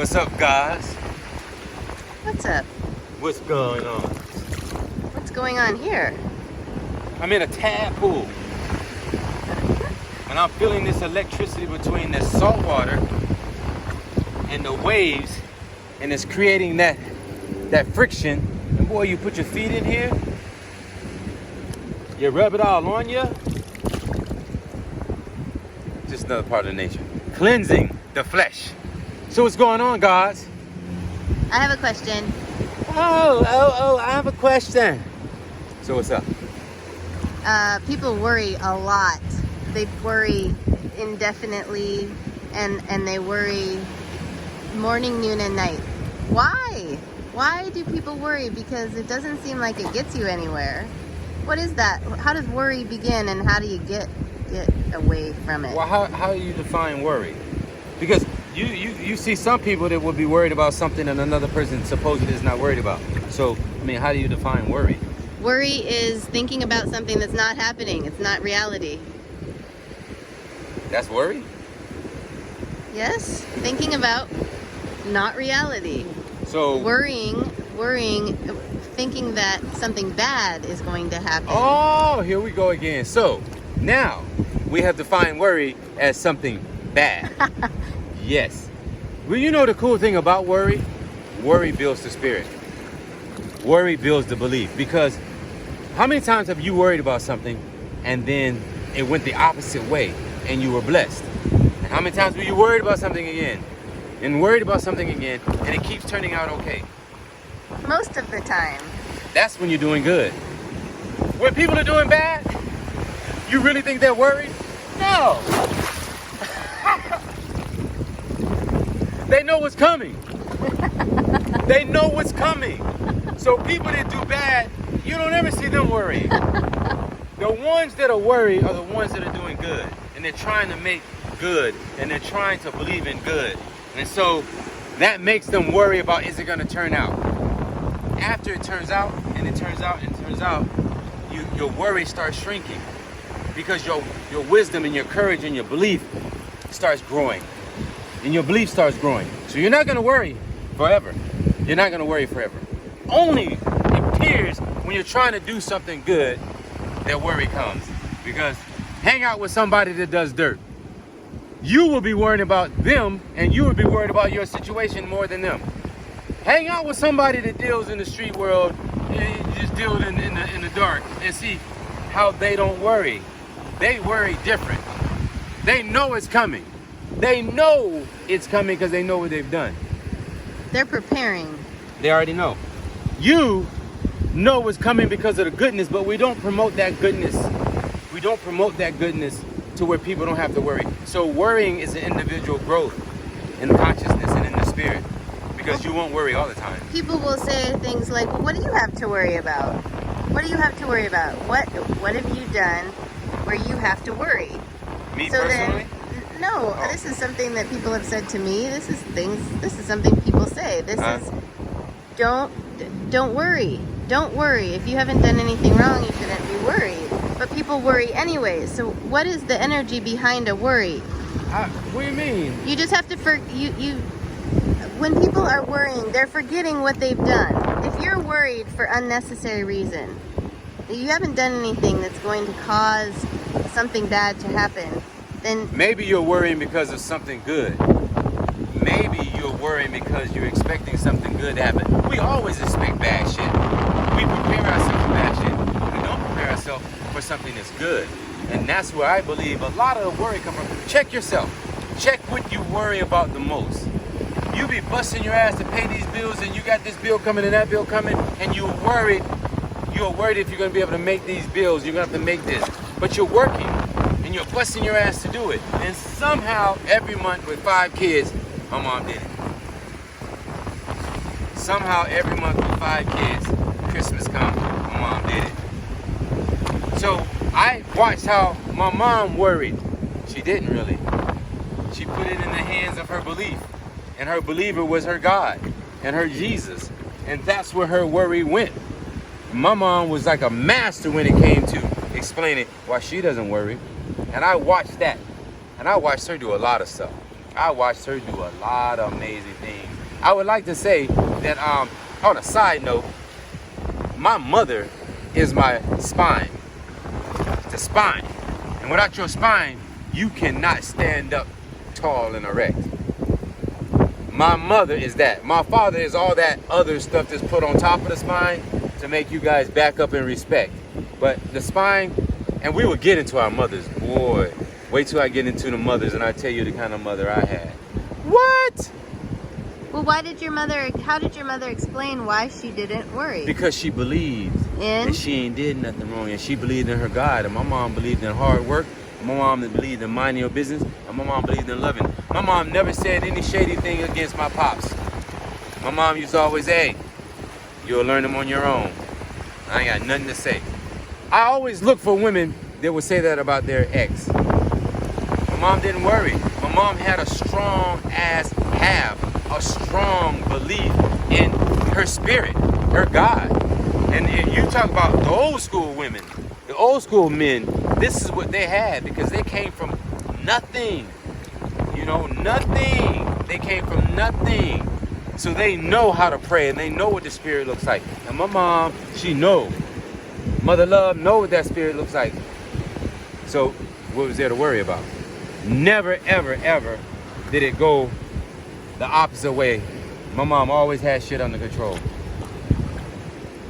What's up, guys? What's up? What's going on? What's going on here? I'm in a tadpole. And I'm feeling this electricity between the salt water and the waves. And it's creating that friction. And boy, you put your feet in here. You rub it all on you. Just another part of nature. Cleansing the flesh. So what's going on, guys? I have a question. Oh, I have a question. So what's up? People worry a lot. They worry indefinitely, and they worry morning, noon, and night. Why? Why do people worry? Because it doesn't seem like it gets you anywhere. What is that? How does worry begin, and how do you get away from it? Well, how do you define worry? Because you see some people that will be worried about something and another person supposedly is not worried about. So, I mean, how do you define worry? Worry is thinking about something that's not happening. It's not reality. That's worry? Yes, thinking about not reality. So Worrying, thinking that something bad is going to happen. oh, here we go again. So now we have defined worry as something bad. Yes. Well, you know the cool thing about worry? Worry builds the spirit. Worry builds the belief. Because how many times have you worried about something and then it went the opposite way and you were blessed? And how many times were you worried about something again and worried about something again and it keeps turning out okay? Most of the time. That's when you're doing good. When people are doing bad, you really think they're worried? No. They know what's coming. They know what's coming. So people that do bad, you don't ever see them worried. The ones that are worried are the ones that are doing good. And they're trying to make good. And they're trying to believe in good. And so that makes them worry about, is it going to turn out? After it turns out, and it turns out, and it turns out, your worry starts shrinking. Because your wisdom and your courage and your belief starts growing. And your belief starts growing. So you're not going to worry forever. You're not going to worry forever. Only it appears when you're trying to do something good that worry comes. Because hang out with somebody that does dirt. You will be worried about them, and you will be worried about your situation more than them. Hang out with somebody that deals in the street world, and just deal in the dark, and see how they don't worry. They worry different. They know it's coming. They know it's coming because they know what they've done. They're preparing. They already know. You know what's coming because of the goodness, but we don't promote that goodness. We don't promote that goodness to where people don't have to worry. So worrying is an individual growth in consciousness and in the spirit, because you won't worry all the time. People will say things like, well, what do you have to worry about? What do you have to worry about? What have you done where you have to worry? Me personally? No, Oh. This is something that people have said to me. This is something people say. This is, don't worry. Don't worry. If you haven't done anything wrong, you shouldn't be worried. But people worry anyway. So what is the energy behind a worry? What do you mean? You just have to, when people are worrying, they're forgetting what they've done. If you're worried for unnecessary reason, you haven't done anything that's going to cause something bad to happen, then maybe you're worrying because of something good. Maybe you're worrying because you're expecting something good to happen. We always expect bad shit. We prepare ourselves for bad shit. We don't prepare ourselves for something that's good. And that's where I believe a lot of the worry comes from. Check yourself. Check what you worry about the most. You be busting your ass to pay these bills, and you got this bill coming and that bill coming, and you're worried if you're going to be able to make these bills. You're going to have to make this. But you're working, and you're busting your ass to do it. And somehow, every month with 5 kids, my mom did it. Somehow, every month with 5 kids, Christmas comes, my mom did it. So I watched how my mom worried. She didn't really. She put it in the hands of her belief. And her believer was her God and her Jesus. And that's where her worry went. My mom was like a master when it came to explaining why she doesn't worry. And I watched that. And I watched her do a lot of stuff. I watched her do a lot of amazing things I would like to say that on a side note, my mother is my spine. The spine. And without your spine, you cannot stand up tall and erect. My mother is that. My father is all that other stuff that's put on top of the spine to make you guys back up in respect. But the spine, and we will get into our mothers. Boy, wait till I get into the mothers and I tell you the kind of mother I had. What? Well, how did your mother explain why she didn't worry? Because she believed that she ain't did nothing wrong, and she believed in her God. And my mom believed in hard work. My mom believed in minding your business, and my mom believed in loving. My mom never said any shady thing against my pops. My mom used to always say, you'll learn them on your own. I ain't got nothing to say. I always look for women that would say that about their ex. My mom didn't worry. My mom had a strong belief in her spirit, her God. And you talk about the old school women, the old school men, this is what they had because they came from nothing. You know, nothing. They came from nothing. So they know how to pray and they know what the spirit looks like. And my mom, she know. Mother love know what that spirit looks like. So what was there to worry about? Never, ever, ever did it go the opposite way. My mom always had shit under control.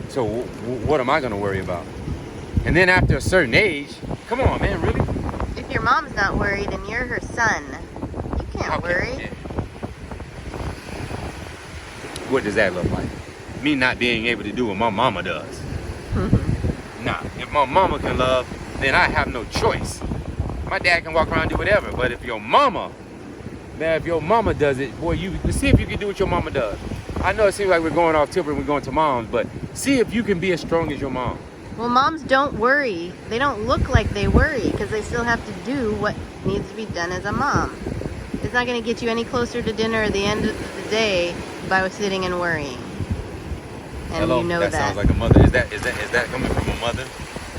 So what am I gonna worry about? And then after a certain age, come on, man, really? If your mom's not worried and you're her son, you can't worry. What does that look like? Me not being able to do what my mama does. Nah, if my mama can love, then I have no choice. My dad can walk around and do whatever, but if your mama does it, boy, let's see if you can do what your mama does. I know it seems like we're going off tip and we're going to moms, but see if you can be as strong as your mom. Well, moms don't worry. They don't look like they worry because they still have to do what needs to be done as a mom. It's not going to get you any closer to dinner at the end of the day by sitting and worrying. And hello, you know that. That sounds like a mother. Is that coming from a mother?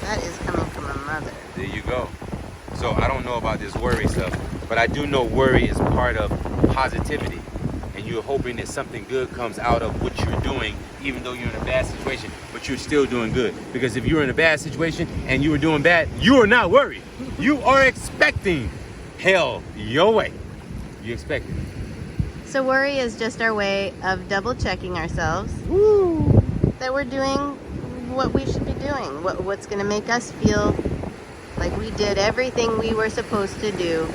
That is coming from a mother. There you go. So I don't know about this worry stuff, but I do know worry is part of positivity. And you're hoping that something good comes out of what you're doing, even though you're in a bad situation, but you're still doing good. Because if you're in a bad situation and you were doing bad, you are not worried. You are expecting hell your way. You expect it. So worry is just our way of double checking ourselves that we're doing what we should be doing. What's going to make us feel like we did everything we were supposed to do.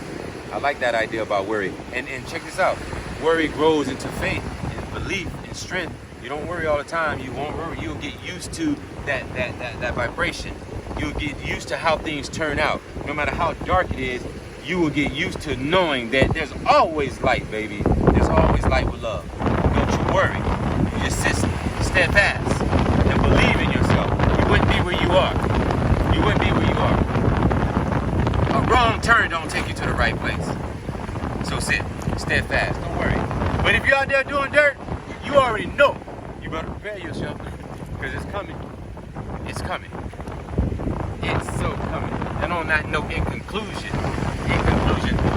I like that idea about worry. And check this out. Worry grows into faith and belief and strength. You don't worry all the time. You won't worry. You'll get used to that vibration. You'll get used to how things turn out. No matter how dark it is, you will get used to knowing that there's always light, baby. There's always light with love. Don't you worry. You just sit steadfast and believe in yourself. You wouldn't be where you are. You wouldn't be where you are. A wrong turn don't take you to the right place. So sit steadfast. Don't worry. But if you're out there doing dirt, you already know. You better prepare yourself because it's coming. It's coming. It's so coming. And on that note, in conclusion,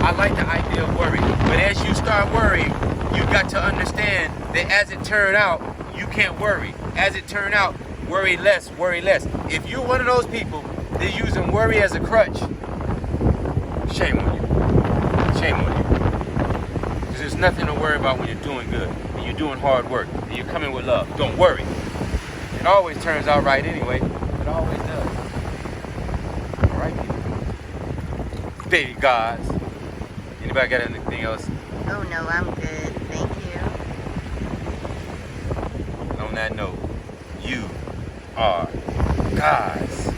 I like the idea of worry. But as you start worrying, you got to understand that as it turned out, you can't worry. As it turned out, worry less, worry less. If you're one of those people that using worry as a crutch, shame on you. Shame on you. Because there's nothing to worry about when you're doing good. And you're doing hard work. And you're coming with love. Don't worry. It always turns out right anyway. It always does. All right, people. Baby gods. Anybody got anything else? Oh no, I'm good. Thank you. On that note, you are gods.